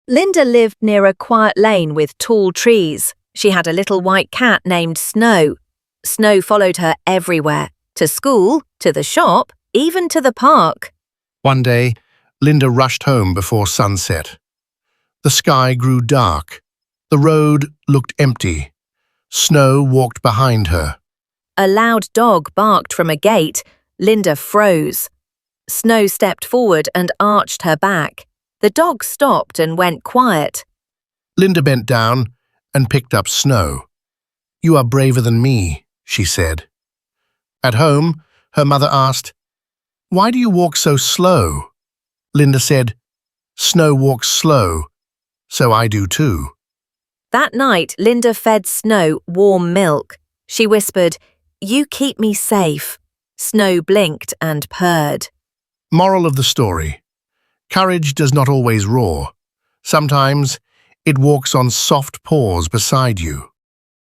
Linda lived near a quiet lane with tall trees. She had a little white cat named Snow. Snow followed her everywhere, to school, to the shop, even to the park. One day, Linda rushed home before sunset. The sky grew dark. The road looked empty. Snow walked behind her. A loud dog barked from a gate. Linda froze. Snow stepped forward and arched her back. The dog stopped and went quiet. Linda bent down and picked up Snow. "You are braver than me," she said. At home, her mother asked, "Why do you walk so slow?" Linda said, "Snow walks slow, so I do too." That night, Linda fed Snow warm milk. She whispered, "You keep me safe." Snow blinked and purred. Moral of the story: courage does not always roar. Sometimes it walks on soft paws beside you.